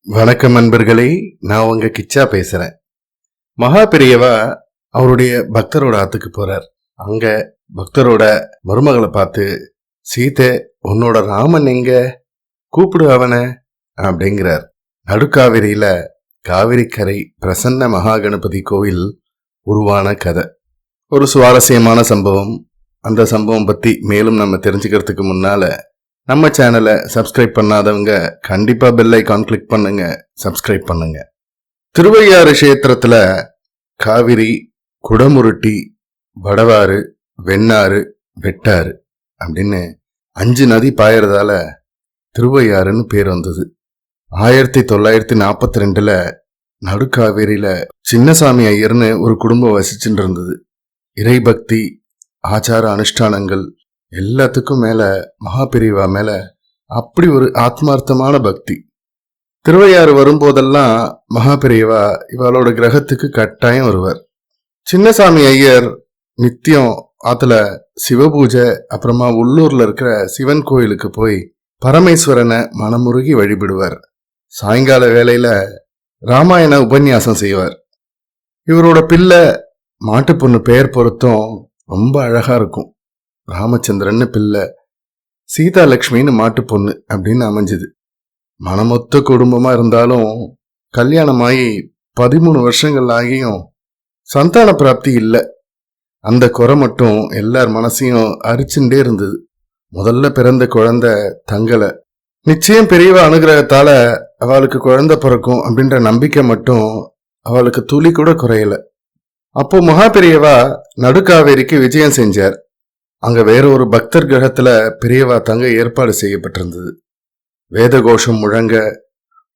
வணக்கம் நண்பர்களே, நான் உங்க கிச்சா பேசுறேன். மகா பெரியவா அவருடைய பக்தரோட ஆத்துக்கு போறார். அங்க பக்தரோட மருமகளை பார்த்து, சீதை உன்னோட ராமன் எங்க, கூப்பிடு அவனை அப்படிங்கிறார். நடுக்காவிரியில காவிரிக்கரை பிரசன்ன மகா கணபதி கோவில் உருவான கதை. ஒரு சுவாரஸ்யமான சம்பவம். அந்த சம்பவம் பத்தி மேலும் நம்ம தெரிஞ்சுக்கிறதுக்கு முன்னால நம்ம சேனலை சப்ஸ்கிரைப் பண்ணாதவங்க கண்டிப்பா பெல் ஐகான் கிளிக் பண்ணுங்க, சப்ஸ்கிரைப் பண்ணுங்க. திருவையாறு கஷேத்திரத்துல காவிரி, குடமுருட்டி, வடவாறு, வெண்ணாறு, வெட்டாறு அப்படின்னு 5 நதி பாயறதால திருவையாறுன்னு பேர் வந்தது. 1942ல நடுக்காவேரியில சின்னசாமி ஐயர்னு ஒரு குடும்பம் வசிச்சுட்டு இருந்தது. இறைபக்தி, ஆச்சார அனுஷ்டானங்கள் எல்லாத்துக்கும் மேல மகா பெரியவா மேல அப்படி ஒரு ஆத்மார்த்தமான பக்தி. திருவையாறு வரும்போதெல்லாம் மகா பெரியவா இவளோட கிரகத்துக்கு கட்டாயம் வருவார். சின்னசாமி ஐயர் நித்தியம் ஆத்துல சிவபூஜை, அப்புறமா உள்ளூர்ல இருக்கிற சிவன் கோயிலுக்கு போய் பரமேஸ்வரனை மனமுருகி வழிபடுவார். சாயங்கால வேளையில ராமாயண உபன்யாசம் செய்வார். இவரோட பிள்ளை மாட்டு பொண்ணு பெயர் பொருத்தம் ரொம்ப அழகா இருக்கும். ராமச்சந்திரன்னு பிள்ளை, சீதா லட்சுமின்னு மாட்டு பொண்ணு அப்படின்னு அமைஞ்சது. மனமொத்த குடும்பமா இருந்தாலும் கல்யாணமாகி 13 வருஷங்கள் ஆகியும் சந்தான பிராப்தி இல்லை. அந்த குறை மட்டும் எல்லார் மனசையும் அரிச்சுட்டே இருந்தது. முதல்ல பிறந்த குழந்தை தங்கலை. நிச்சயம் பெரியவா அனுகிரகத்தால அவளுக்கு குழந்தை பிறக்கும் அப்படின்ற நம்பிக்கை மட்டும் அவளுக்கு துளி கூட குறையல. அப்போ மகா பெரியவா நடுக்காவேரிக்கு விஜயம் செஞ்சார். அங்க வேற ஒரு பக்தர் கிரகத்துல பெரியவா தங்க ஏற்பாடு செய்யப்பட்டிருந்தது. வேத கோஷம் முழங்க,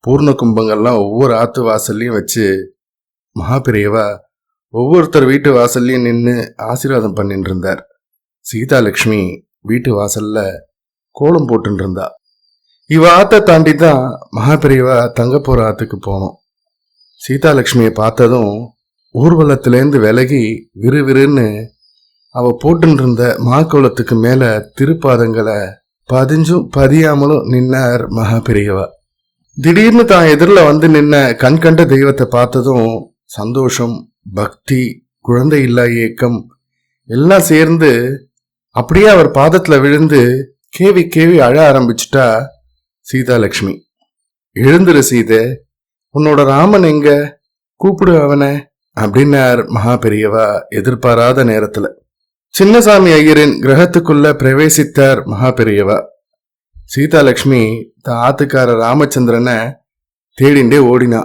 பூர்ண கும்பங்கள்லாம் ஒவ்வொரு ஆத்து வாசல்லையும் வச்சு மகா பெரியவா ஒவ்வொருத்தர் வீட்டு வாசல்லையும் நின்று ஆசீர்வாதம் பண்ணிட்டு இருந்தார். சீதா லட்சுமி வீட்டு வாசல்ல கோலம் போட்டு இருந்தா. இவ ஆத்தை தாண்டி தான் மகா பெரியவா தங்க போற ஆத்துக்கு போனோம். சீதா லட்சுமியை பார்த்ததும் ஊர்வலத்திலேருந்து விலகி விறுவிறுன்னு அவ போட்டு இருந்த மாக்கோலத்துக்கு மேல திருப்பாதங்களை பதிஞ்சும் பதியாமலும் நின்னார் மகா பெரியவா. திடீர்னு தான் எதிரில் வந்து நின்ன கண்கண்ட தெய்வத்தை பார்த்ததும் சந்தோஷம், பக்தி, குழந்தை இல்லா ஏக்கம் எல்லாம் சேர்ந்து அப்படியே அவர் பாதத்துல விழுந்து கேவி கேவி அழ ஆரம்பிச்சுட்டா சீதா லட்சுமி. எழுந்துரு சீதை, உன்னோட ராமன் எங்க, கூப்பிடு அவனை அப்படின்னார் மகா பெரியவா எதிர்பாராத நேரத்துல. சின்னசாமி ஐயரின் கிரகத்துக்குள்ள பிரவேசித்தார் மகா பெரியவா. சீதா லட்சுமி ஆத்துக்கார ராமச்சந்திரனை தேடிண்டே ஓடினா.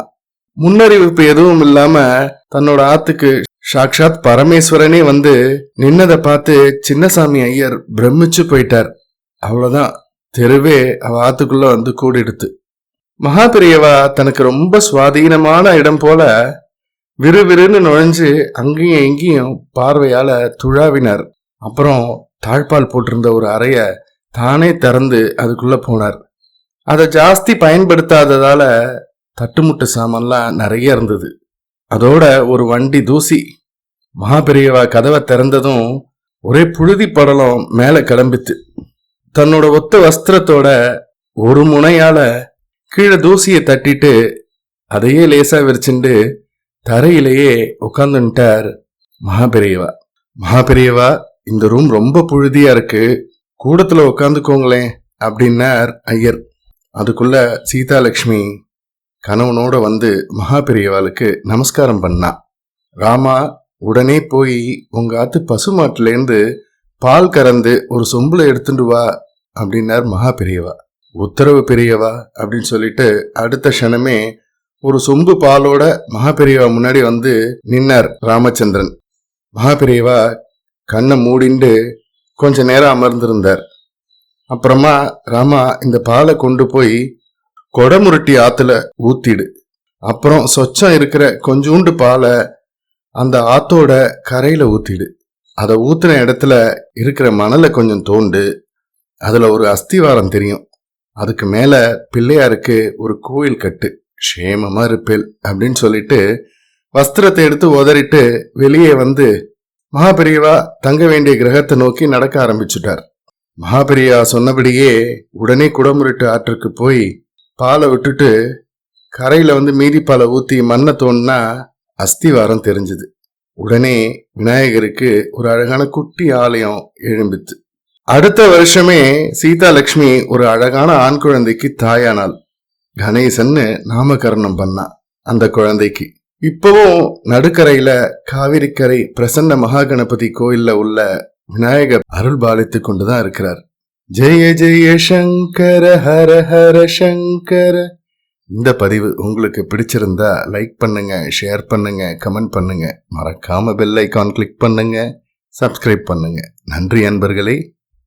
முன்னறிவிப்பு எதுவும் இல்லாம தன்னோட ஆத்துக்கு சாக்ஷாத் பரமேஸ்வரனே வந்து நின்னதை பார்த்து சின்னசாமி ஐயர் பிரமிச்சு போயிட்டார். அவ்வளவுதான், தெருவே அவ ஆத்துக்குள்ள வந்து கூடிடுத்து. மகா பெரியவா தனக்கு ரொம்ப சுவாதீனமான இடம் போல விறுவிறுன்னு நுழைஞ்சு அங்கேயும் எங்கேயும் பார்வையால துழாவினார். அப்புறம் தாழ்பால் போட்டிருந்த ஒரு அறைய தானே திறந்து அதுக்குள்ள போனார். அதை ஜாஸ்தி பயன்படுத்தாததால தட்டுமுட்டு சாமான்லாம் நிறைய இருந்தது. அதோட ஒரு வண்டி தூசி. மகா பெரியவா கதவை திறந்ததும் ஒரே புழுதி படலம் மேல கிளம்பித்து. தன்னோட ஒத்த வஸ்திரத்தோட ஒரு முனையால கீழே தூசியை தட்டிட்டு அதையே லேசா விரிச்சுண்டு தரையிலேயே உட்காந்துட்டார் மகா பெரியவா. மகா பெரியவா, இந்த ரூம் ரொம்ப புழுதியா இருக்கு, கூடத்துல உட்காந்துக்கோங்களேன் அப்படின்னார் ஐயர். அதுக்குள்ள சீதா லட்சுமி கணவனோட வந்து மகா பெரியவாளுக்கு நமஸ்காரம் பண்ணா. ராமா, உடனே போய் உங்க ஆத்து பசுமாட்டிலேருந்து பால் கறந்து ஒரு சொம்புல எடுத்துட்டு வா அப்படின்னார் மகா பெரியவா. உத்தரவு பெரியவா அப்படின்னு சொல்லிட்டு அடுத்த க்ஷணமே ஒரு சொம்பு பாலோட மகா பெரியவா முன்னாடி வந்து நின்னார் ராமச்சந்திரன். மகா பெரியவா கண்ணை மூடிண்டு கொஞ்ச நேரம் அமர்ந்திருந்தார். அப்புறமா, ராமா, இந்த பாலை கொண்டு போய் கொடமுருட்டி ஆத்துல ஊத்திடு. அப்புறம் சொச்சம் இருக்கிற கொஞ்சூண்டு பாலை அந்த ஆத்தோட கரையில ஊத்திடு. அதை ஊத்துன இடத்துல இருக்கிற மணலை கொஞ்சம் தோண்டு, அதுல ஒரு அஸ்திவாரம் தெரியும். அதுக்கு மேல பிள்ளையாருக்கு ஒரு கோயில் கட்டு, க்ஷேமமா இருப்பேல் அப்படின்னு சொல்லிட்டு வஸ்திரத்தை எடுத்து உதறிட்டு வெளியே வந்து மகா பெரியவா தங்க வேண்டிய கிரகத்தை நோக்கி நடக்க ஆரம்பிச்சுட்டார். மகா பெரியவா சொன்னபடியே உடனே குடமுருட்டு ஆற்றுக்கு போய் பாலை விட்டுட்டு கரையில மீதிப்பாலை ஊத்தி மண்ணை தோண்டினா அஸ்திவாரம் தெரிஞ்சுது. உடனே விநாயகருக்கு ஒரு அழகான குட்டி ஆலயம் எழும்பித்து. அடுத்த வருஷமே சீதா லட்சுமி ஒரு அழகான ஆண் குழந்தைக்கு தாயானாள். கணேசன்னு நாமகரணம் பண்ணா அந்த குழந்தைக்கு. இப்பவும் நடுக்கரையில காவிரிக்கரை பிரசன்ன மகாகணபதி கோயில்ல உள்ள விநாயகர் அருள் பாலித்து கொண்டுதான் இருக்கிறார். ஜெய ஜெய சங்கர ஹர ஹர சங்கர. இந்த பதிவு உங்களுக்கு பிடிச்சிருந்தா லைக் பண்ணுங்க, ஷேர் பண்ணுங்க, கமெண்ட் பண்ணுங்க. மறக்காம பெல் ஐகான் கிளிக் பண்ணுங்க, சப்ஸ்கிரைப் பண்ணுங்க. நன்றி அன்பர்களே.